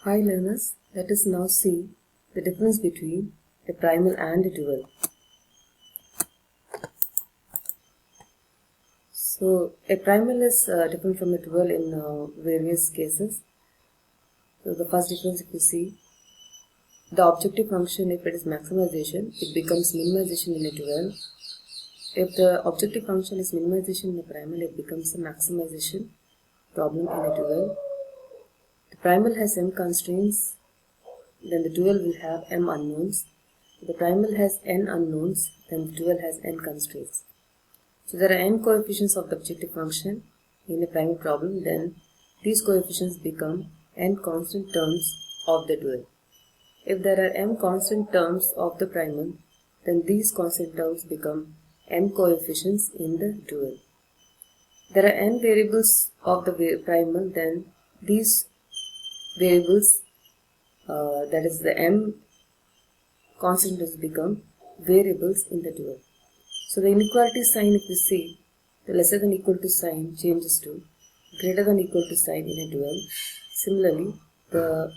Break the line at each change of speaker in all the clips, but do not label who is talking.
Hi learners, let us now see the difference between a primal and a dual. So a primal is different from a dual in various cases. So the first difference, if you see, the objective function, if it is maximization, it becomes minimization in a dual. If the objective function is minimization in a primal, it becomes a maximization problem in a dual. The primal has m constraints, then the dual will have m unknowns. If the primal has n unknowns, then the dual has n constraints. So there are n coefficients of the objective function in a primal problem, then these coefficients become n constant terms of the dual. If there are m constant terms of the primal, then these constant terms become n coefficients in the dual. There are n variables of the primal, then these variables, that is the m constants, become variables in the dual. So the inequality sign, if you see, the lesser than equal to sign changes to greater than equal to sign in a dual. Similarly, the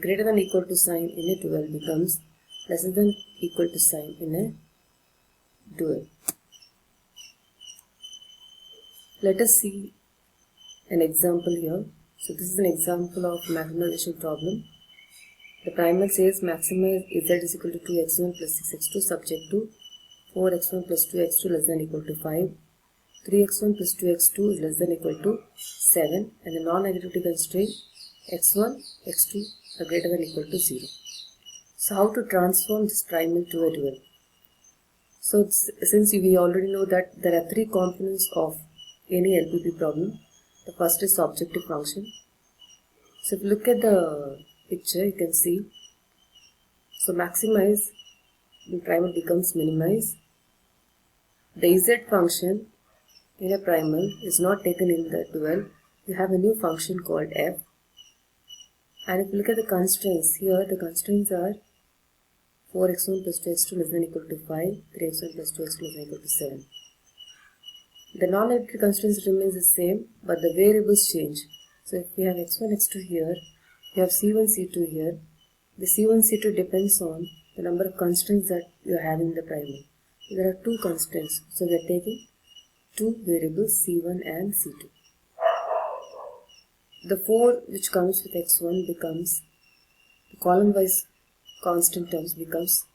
greater than equal to sign in a dual becomes lesser than equal to sign in a dual. Let us see an example here. So this is an example of maximization problem. The primal says maximize z is equal to 2x1 plus 6x2 subject to 4x1 plus 2x2 less than equal to 5, 3x1 plus 2x2 is less than equal to 7, and the non-negativity constraint x1, x2 are greater than equal to 0. So how to transform this primal to a dual? So since we already know that there are three components of any LPP problem, the first is objective function. So if you look at the picture, you can see, so maximize, the primal becomes minimize. The z function in a primal is not taken in the dual. You have a new function called f. And if you look at the constraints, here the constraints are 4x1 plus 2x2 less than equal to 5, 3x1 plus 2x2 less than equal to 7. The non-negative constraints remains the same, but the variables change. So if we have x1, x2 here, you have c1, c2 here. The c1, c2 depends on the number of constraints that you are having in the primal. There are two constraints, so we are taking two variables c1 and c2. The 4 which comes with x1 becomes the column-wise constant terms becomes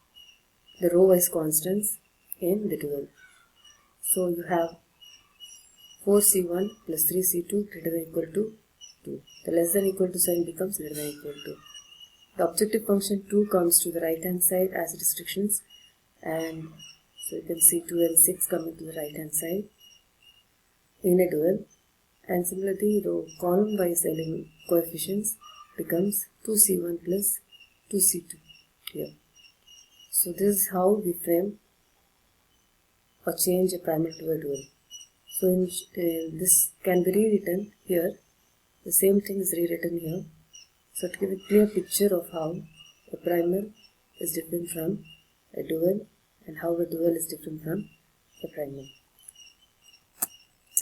the row-wise constants in the dual. So you have 4c1 plus 3c2 greater than equal to 2. The less than equal to sign becomes greater than equal to. The objective function 2 comes to the right hand side as restrictions, and so you can see 2 and 6 coming to the right hand side in a dual. And similarly, the column wise element coefficients becomes 2c1 plus 2c2 here. So this is how we frame or change a primal to a dual. So this can be rewritten here. The same thing is rewritten here. So to give a clear picture of how a primal is different from a dual and how a dual is different from a primal.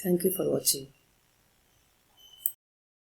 Thank you for watching.